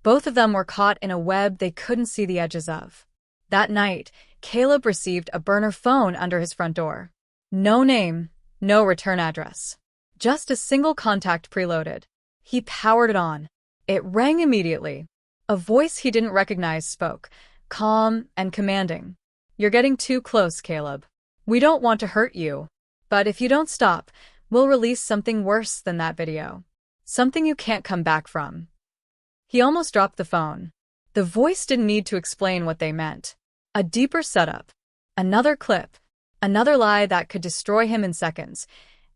both of them were caught in a web they couldn't see the edges of. That night, Caleb received a burner phone under his front door. No name, no return address. Just a single contact preloaded. He powered it on. It rang immediately. A voice he didn't recognize spoke, calm and commanding. "You're getting too close, Caleb. We don't want to hurt you. But if you don't stop, we'll release something worse than that video. Something you can't come back from." He almost dropped the phone. The voice didn't need to explain what they meant. A deeper setup. Another clip. Another lie that could destroy him in seconds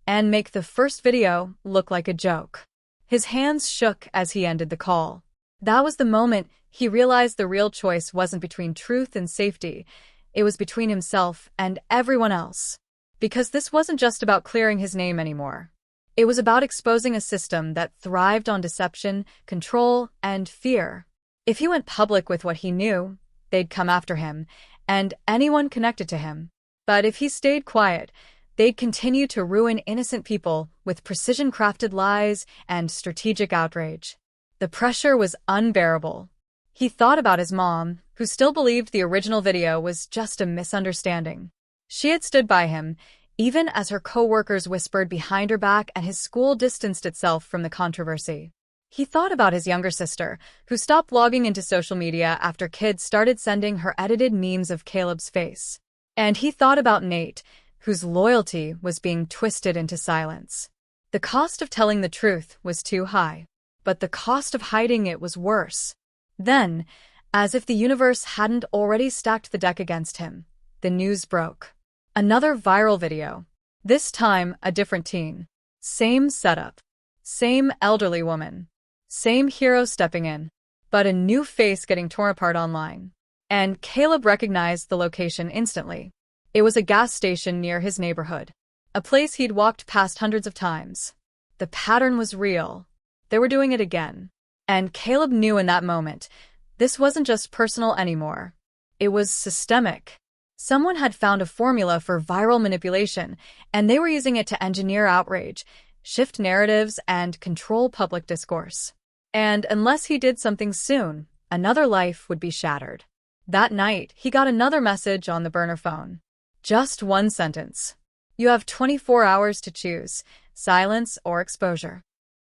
and make the first video look like a joke. His hands shook as he ended the call. That was the moment he realized the real choice wasn't between truth and safety. It was between himself and everyone else. Because this wasn't just about clearing his name anymore. It was about exposing a system that thrived on deception, control, and fear. If he went public with what he knew, they'd come after him, and anyone connected to him. But if he stayed quiet, they'd continue to ruin innocent people with precision-crafted lies and strategic outrage. The pressure was unbearable. He thought about his mom, who still believed the original video was just a misunderstanding. She had stood by him, even as her co-workers whispered behind her back and his school distanced itself from the controversy. He thought about his younger sister, who stopped logging into social media after kids started sending her edited memes of Caleb's face. And he thought about Nate, whose loyalty was being twisted into silence. The cost of telling the truth was too high, but the cost of hiding it was worse. Then, as if the universe hadn't already stacked the deck against him, the news broke. Another viral video. This time, a different teen. Same setup. Same elderly woman. Same hero stepping in. But a new face getting torn apart online. And Caleb recognized the location instantly. It was a gas station near his neighborhood. A place he'd walked past hundreds of times. The pattern was real. They were doing it again. And Caleb knew in that moment, this wasn't just personal anymore. It was systemic. Someone had found a formula for viral manipulation, and they were using it to engineer outrage, shift narratives, and control public discourse. And unless he did something soon, another life would be shattered. That night, he got another message on the burner phone. Just one sentence. "You have 24 hours to choose, silence or exposure."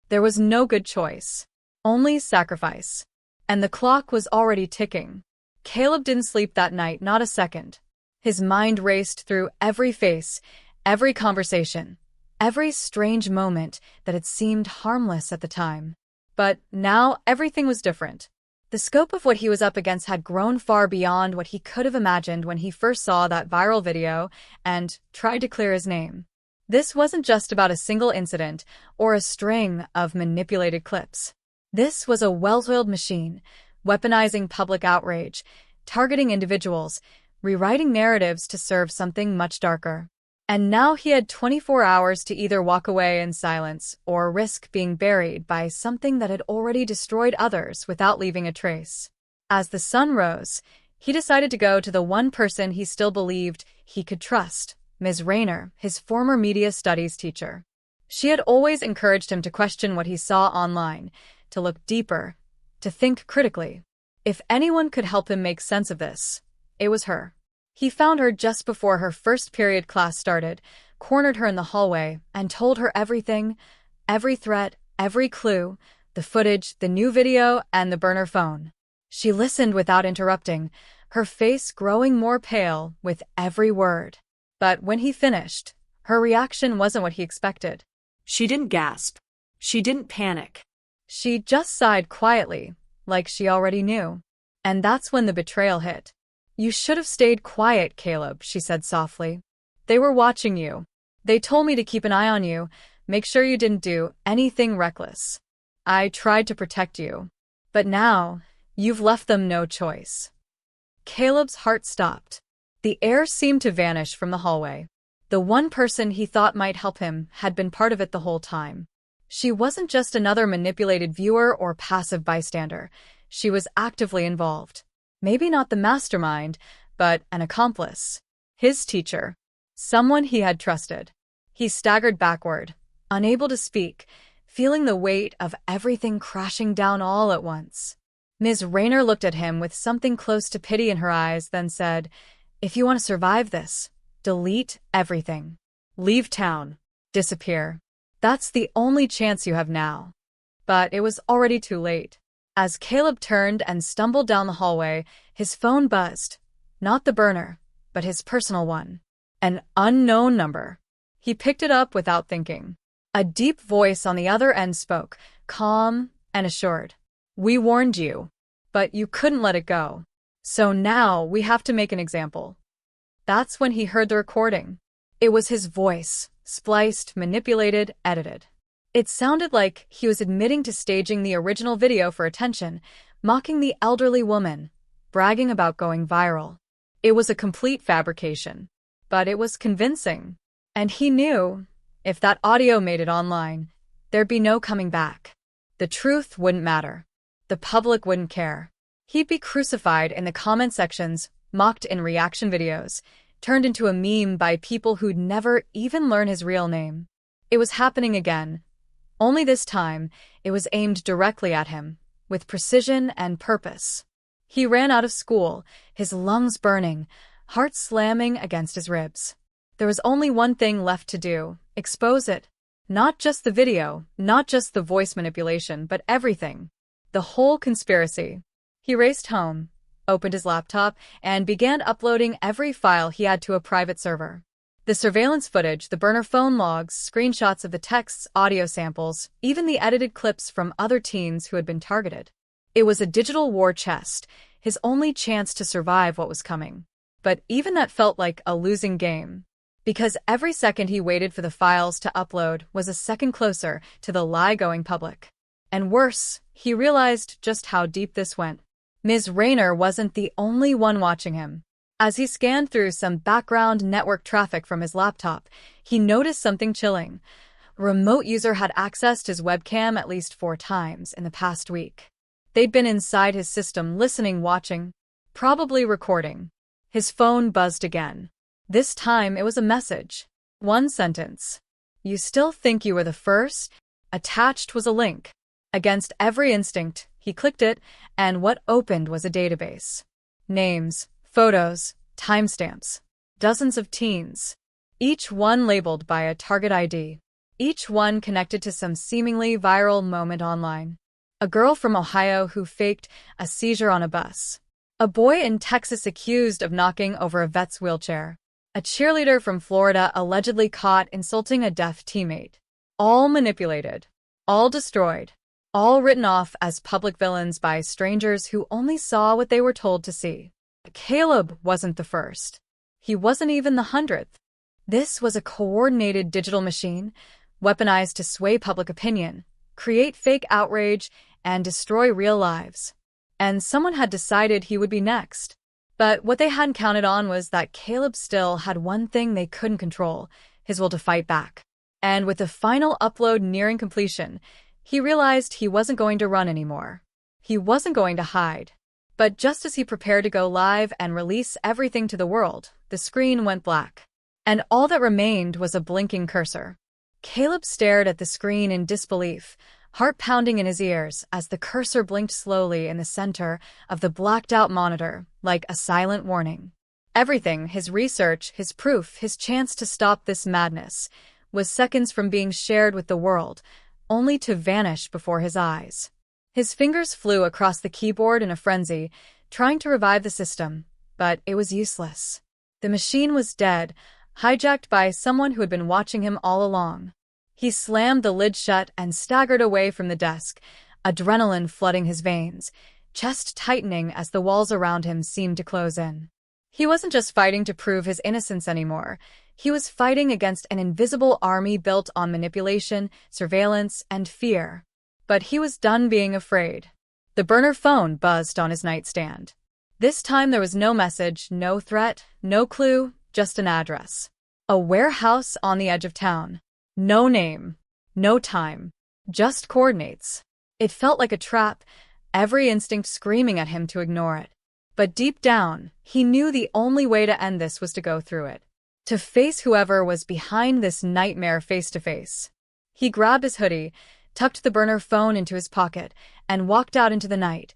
There was no good choice. Only sacrifice. And the clock was already ticking. Caleb didn't sleep that night, not a second. His mind raced through every face, every conversation, every strange moment that had seemed harmless at the time. But now everything was different. The scope of what he was up against had grown far beyond what he could have imagined when he first saw that viral video and tried to clear his name. This wasn't just about a single incident or a string of manipulated clips. This was a well-oiled machine, weaponizing public outrage, targeting individuals, rewriting narratives to serve something much darker. And now he had 24 hours to either walk away in silence or risk being buried by something that had already destroyed others without leaving a trace. As the sun rose, he decided to go to the one person he still believed he could trust, Ms. Rayner, his former media studies teacher. She had always encouraged him to question what he saw online, to look deeper, to think critically. If anyone could help him make sense of this, it was her. He found her just before her first period class started, cornered her in the hallway, and told her everything, every threat, every clue, the footage, the new video, and the burner phone. She listened without interrupting, her face growing more pale with every word. But when he finished, her reaction wasn't what he expected. She didn't gasp. She didn't panic. She just sighed quietly, like she already knew. And that's when the betrayal hit. "You should have stayed quiet, Caleb," she said softly. "They were watching you. They told me to keep an eye on you, make sure you didn't do anything reckless. I tried to protect you. But now, you've left them no choice." Caleb's heart stopped. The air seemed to vanish from the hallway. The one person he thought might help him had been part of it the whole time. She wasn't just another manipulated viewer or passive bystander. She was actively involved. Maybe not the mastermind, but an accomplice. His teacher. Someone he had trusted. He staggered backward, unable to speak, feeling the weight of everything crashing down all at once. Ms. Rayner looked at him with something close to pity in her eyes, then said, "If you want to survive this, delete everything. Leave town. Disappear. That's the only chance you have now." But it was already too late. As Caleb turned and stumbled down the hallway, his phone buzzed. Not the burner, but his personal one. An unknown number. He picked it up without thinking. A deep voice on the other end spoke, calm and assured. "We warned you, but you couldn't let it go. So now we have to make an example." That's when he heard the recording. It was his voice, spliced, manipulated, edited. It sounded like he was admitting to staging the original video for attention, mocking the elderly woman, bragging about going viral. It was a complete fabrication, but it was convincing. And he knew, if that audio made it online, there'd be no coming back. The truth wouldn't matter. The public wouldn't care. He'd be crucified in the comment sections, mocked in reaction videos, turned into a meme by people who'd never even learn his real name. It was happening again. Only this time, it was aimed directly at him, with precision and purpose. He ran out of school, his lungs burning, heart slamming against his ribs. There was only one thing left to do: expose it. Not just the video, not just the voice manipulation, but everything. The whole conspiracy. He raced home, opened his laptop, and began uploading every file he had to a private server. The surveillance footage, the burner phone logs, screenshots of the texts, audio samples, even the edited clips from other teens who had been targeted. It was a digital war chest, his only chance to survive what was coming. But even that felt like a losing game. Because every second he waited for the files to upload was a second closer to the lie going public. And worse, he realized just how deep this went. Ms. Rayner wasn't the only one watching him. As he scanned through some background network traffic from his laptop, he noticed something chilling. A remote user had accessed his webcam at least 4 times in the past week. They'd been inside his system listening, watching, probably recording. His phone buzzed again. This time it was a message. One sentence. "You still think you were the first?" Attached was a link. Against every instinct, he clicked it, and what opened was a database. Names, photos, timestamps. Dozens of teens. Each one labeled by a target ID. Each one connected to some seemingly viral moment online. A girl from Ohio who faked a seizure on a bus. A boy in Texas accused of knocking over a vet's wheelchair. A cheerleader from Florida allegedly caught insulting a deaf teammate. All manipulated. All destroyed. All written off as public villains by strangers who only saw what they were told to see. Caleb wasn't the first. He wasn't even the 100th. This was a coordinated digital machine, weaponized to sway public opinion, create fake outrage, and destroy real lives. And someone had decided he would be next. But what they hadn't counted on was that Caleb still had one thing they couldn't control: his will to fight back. And with the final upload nearing completion, he realized he wasn't going to run anymore. He wasn't going to hide. But just as he prepared to go live and release everything to the world, the screen went black. And all that remained was a blinking cursor. Caleb stared at the screen in disbelief, heart pounding in his ears as the cursor blinked slowly in the center of the blacked-out monitor, like a silent warning. Everything, his research, his proof, his chance to stop this madness, was seconds from being shared with the world, only to vanish before his eyes. His fingers flew across the keyboard in a frenzy, trying to revive the system, but it was useless. The machine was dead, hijacked by someone who had been watching him all along. He slammed the lid shut and staggered away from the desk, adrenaline flooding his veins, chest tightening as the walls around him seemed to close in. He wasn't just fighting to prove his innocence anymore. He was fighting against an invisible army built on manipulation, surveillance, and fear. But he was done being afraid. The burner phone buzzed on his nightstand. This time there was no message, no threat, no clue, just an address. A warehouse on the edge of town. No name, no time, just coordinates. It felt like a trap, every instinct screaming at him to ignore it. But deep down, he knew the only way to end this was to go through it. To face whoever was behind this nightmare face to face. He grabbed his hoodie, tucked the burner phone into his pocket, and walked out into the night,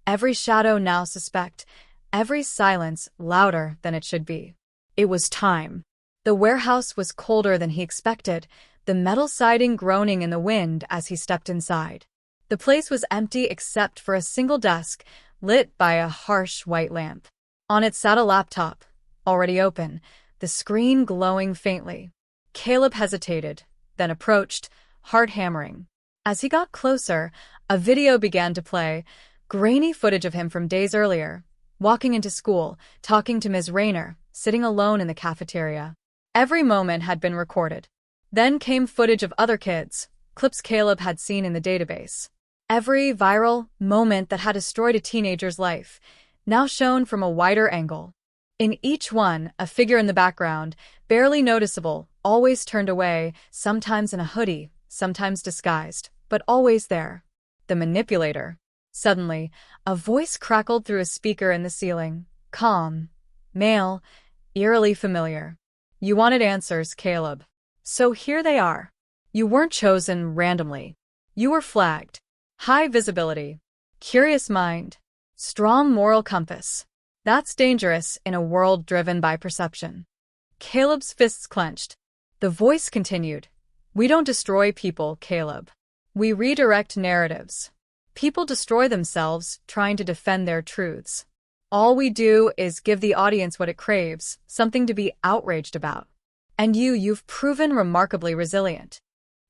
every shadow now suspect, every silence louder than it should be. It was time. The warehouse was colder than he expected, the metal siding groaning in the wind as he stepped inside. The place was empty except for a single desk, lit by a harsh white lamp. On it sat a laptop, already open, the screen glowing faintly. Caleb hesitated, then approached, heart hammering. As he got closer, a video began to play, grainy footage of him from days earlier, walking into school, talking to Ms. Rayner, sitting alone in the cafeteria. Every moment had been recorded. Then came footage of other kids, clips Caleb had seen in the database. Every viral moment that had destroyed a teenager's life, now shown from a wider angle. In each one, a figure in the background, barely noticeable, always turned away, sometimes in a hoodie, sometimes disguised, but always there. The manipulator. Suddenly, a voice crackled through a speaker in the ceiling. Calm. Male. Eerily familiar. You wanted answers, Caleb. So here they are. You weren't chosen randomly. You were flagged. High visibility. Curious mind. Strong moral compass. That's dangerous in a world driven by perception. Caleb's fists clenched. The voice continued. We don't destroy people, Caleb. We redirect narratives. People destroy themselves trying to defend their truths. All we do is give the audience what it craves, something to be outraged about. And you've proven remarkably resilient.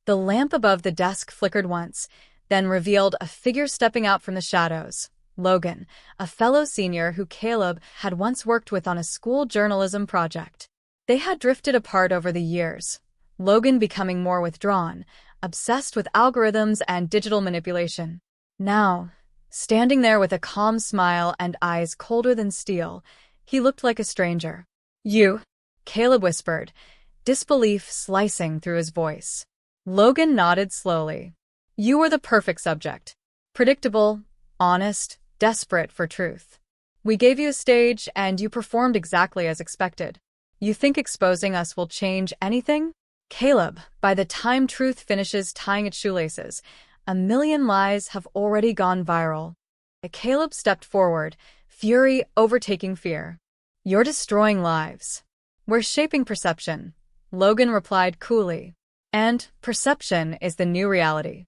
The lamp above the desk flickered once, then revealed a figure stepping out from the shadows. Logan, a fellow senior who Caleb had once worked with on a school journalism project. They had drifted apart over the years, Logan becoming more withdrawn, obsessed with algorithms and digital manipulation. Now, standing there with a calm smile and eyes colder than steel, he looked like a stranger. You? Caleb whispered, disbelief slicing through his voice. Logan nodded slowly. You were the perfect subject. Predictable, honest, desperate for truth. We gave you a stage and you performed exactly as expected. You think exposing us will change anything? Caleb, by the time truth finishes tying its shoelaces, 1,000,000 lies have already gone viral. Caleb stepped forward, fury overtaking fear. You're destroying lives. We're shaping perception, Logan replied coolly. And perception is the new reality.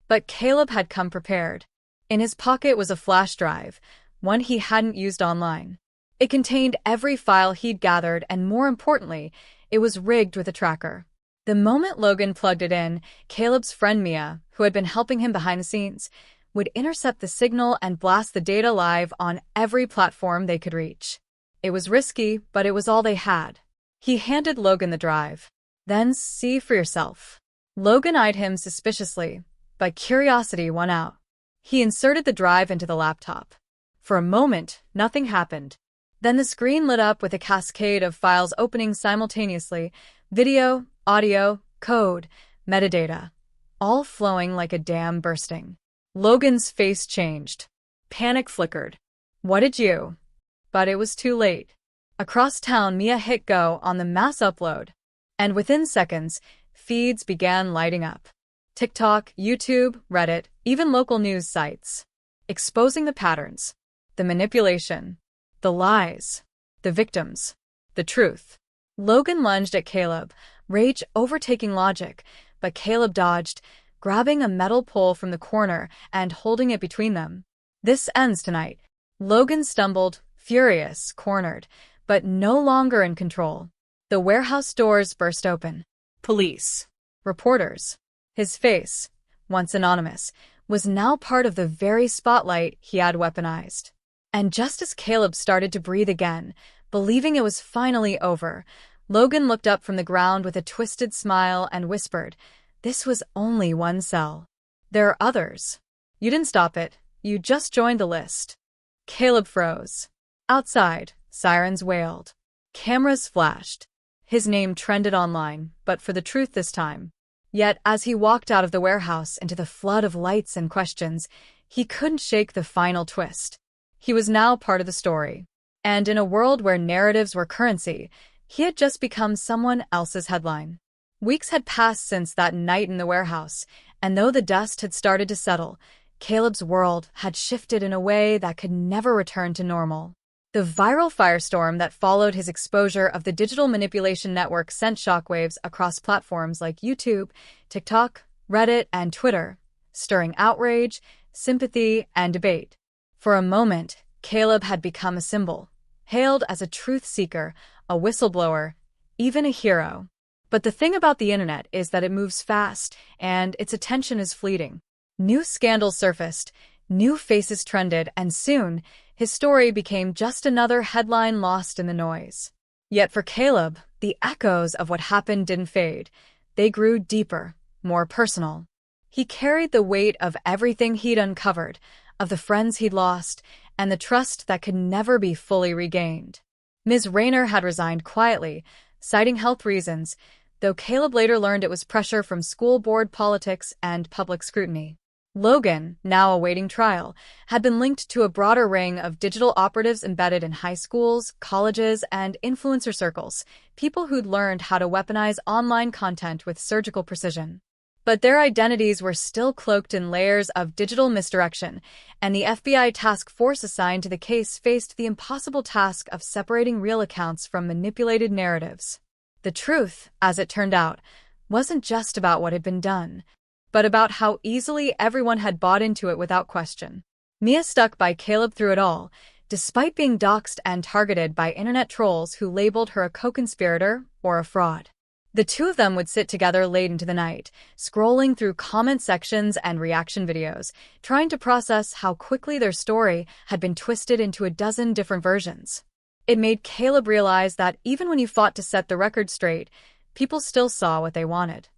But Caleb had come prepared. In his pocket was a flash drive, one he hadn't used online. It contained every file he'd gathered and, more importantly, it was rigged with a tracker. The moment Logan plugged it in, Caleb's friend Mia, who had been helping him behind the scenes, would intercept the signal and blast the data live on every platform they could reach. It was risky, but it was all they had. He handed Logan the drive. Then see for yourself. Logan eyed him suspiciously, but curiosity won out. He inserted the drive into the laptop. For a moment, nothing happened. Then the screen lit up with a cascade of files opening simultaneously, video, audio, code, metadata, all flowing like a dam bursting. Logan's face changed. Panic flickered. What did you? But it was too late. Across town, Mia hit go on the mass upload. And within seconds, feeds began lighting up. TikTok, YouTube, Reddit, even local news sites. Exposing the patterns, the manipulation, the lies, the victims, the truth. Logan lunged at Caleb, rage overtaking logic, but Caleb dodged, grabbing a metal pole from the corner and holding it between them. This ends tonight. Logan stumbled, furious, cornered, but no longer in control. The warehouse doors burst open. Police. Reporters. His face, once anonymous, was now part of the very spotlight he had weaponized. And just as Caleb started to breathe again, believing it was finally over, Logan looked up from the ground with a twisted smile and whispered, "This was only one cell. There are others. You didn't stop it. You just joined the list." Caleb froze. Outside, sirens wailed. Cameras flashed. His name trended online, but for the truth this time. Yet, as he walked out of the warehouse into the flood of lights and questions, he couldn't shake the final twist. He was now part of the story. And in a world where narratives were currency, he had just become someone else's headline. Weeks had passed since that night in the warehouse, and though the dust had started to settle, Caleb's world had shifted in a way that could never return to normal. The viral firestorm that followed his exposure of the digital manipulation network sent shockwaves across platforms like YouTube, TikTok, Reddit, and Twitter, stirring outrage, sympathy, and debate. For a moment, Caleb had become a symbol, hailed as a truth seeker, a whistleblower, even a hero. But the thing about the internet is that it moves fast, and its attention is fleeting. New scandals surfaced, new faces trended, and soon, his story became just another headline lost in the noise. Yet for Caleb, the echoes of what happened didn't fade. They grew deeper, more personal. He carried the weight of everything he'd uncovered, of the friends he'd lost, and the trust that could never be fully regained. Ms. Rayner had resigned quietly, citing health reasons, though Caleb later learned it was pressure from school board politics and public scrutiny. Logan, now awaiting trial, had been linked to a broader ring of digital operatives embedded in high schools, colleges, and influencer circles, people who'd learned how to weaponize online content with surgical precision. But their identities were still cloaked in layers of digital misdirection, and the FBI task force assigned to the case faced the impossible task of separating real accounts from manipulated narratives. The truth, as it turned out, wasn't just about what had been done, but about how easily everyone had bought into it without question. Mia stuck by Caleb through it all, despite being doxxed and targeted by internet trolls who labeled her a co-conspirator or a fraud. The two of them would sit together late into the night, scrolling through comment sections and reaction videos, trying to process how quickly their story had been twisted into a dozen different versions. It made Caleb realize that even when you fought to set the record straight, people still saw what they wanted.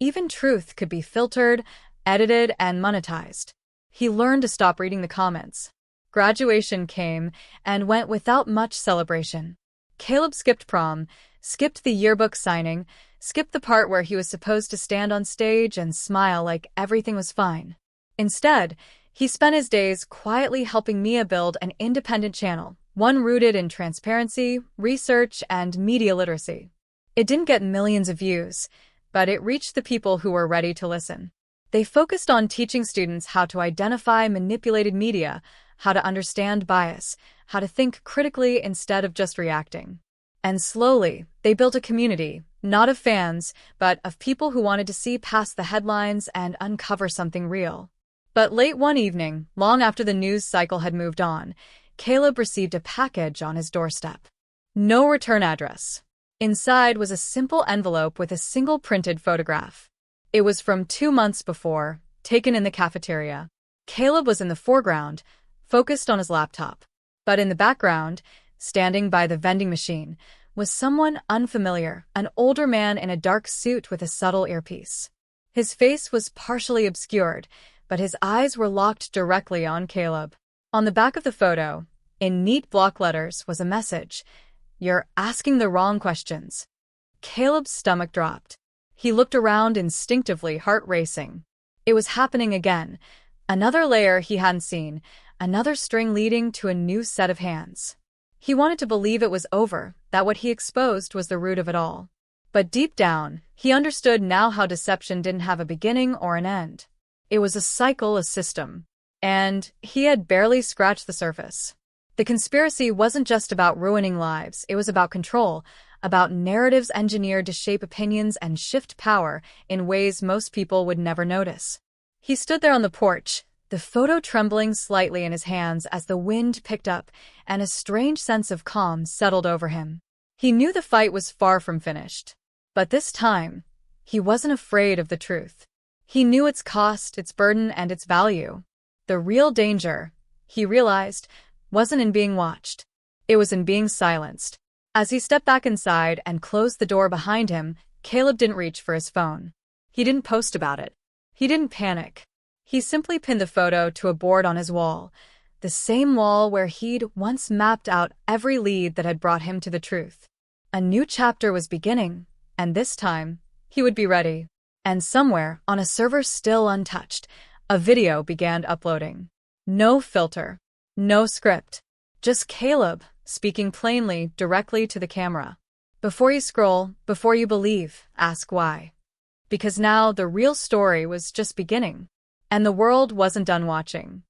Even truth could be filtered, edited, and monetized. He learned to stop reading the comments. Graduation came and went without much celebration. Caleb skipped prom, skipped the yearbook signing, skipped the part where he was supposed to stand on stage and smile like everything was fine. Instead, he spent his days quietly helping Mia build an independent channel, one rooted in transparency, research, and media literacy. It didn't get millions of views, but it reached the people who were ready to listen. They focused on teaching students how to identify manipulated media, how to understand bias, how to think critically instead of just reacting. And slowly, they built a community, not of fans, but of people who wanted to see past the headlines and uncover something real. But late one evening, long after the news cycle had moved on, Caleb received a package on his doorstep. No return address. Inside was a simple envelope with a single printed photograph. It was from 2 months before, taken in the cafeteria. Caleb was in the foreground, focused on his laptop. But in the background, standing by the vending machine, was someone unfamiliar, an older man in a dark suit with a subtle earpiece. His face was partially obscured, but his eyes were locked directly on Caleb. On the back of the photo, in neat block letters, was a message: "You're asking the wrong questions." Caleb's stomach dropped. He looked around instinctively, heart racing. It was happening again. Another layer he hadn't seen, another string leading to a new set of hands. He wanted to believe it was over, that what he exposed was the root of it all. But deep down, he understood now how deception didn't have a beginning or an end. It was a cycle, a system. And he had barely scratched the surface. The conspiracy wasn't just about ruining lives, it was about control, about narratives engineered to shape opinions and shift power in ways most people would never notice. He stood there on the porch, the photo trembling slightly in his hands as the wind picked up, and a strange sense of calm settled over him. He knew the fight was far from finished. But this time, he wasn't afraid of the truth. He knew its cost, its burden, and its value. The real danger, he realized, wasn't in being watched. It was in being silenced. As he stepped back inside and closed the door behind him, Caleb didn't reach for his phone. He didn't post about it. He didn't panic. He simply pinned the photo to a board on his wall, the same wall where he'd once mapped out every lead that had brought him to the truth. A new chapter was beginning, and this time, he would be ready. And somewhere, on a server still untouched, a video began uploading. No filter. No script. Just Caleb, speaking plainly, directly to the camera. Before you scroll, before you believe, ask why. Because now the real story was just beginning. And the world wasn't done watching.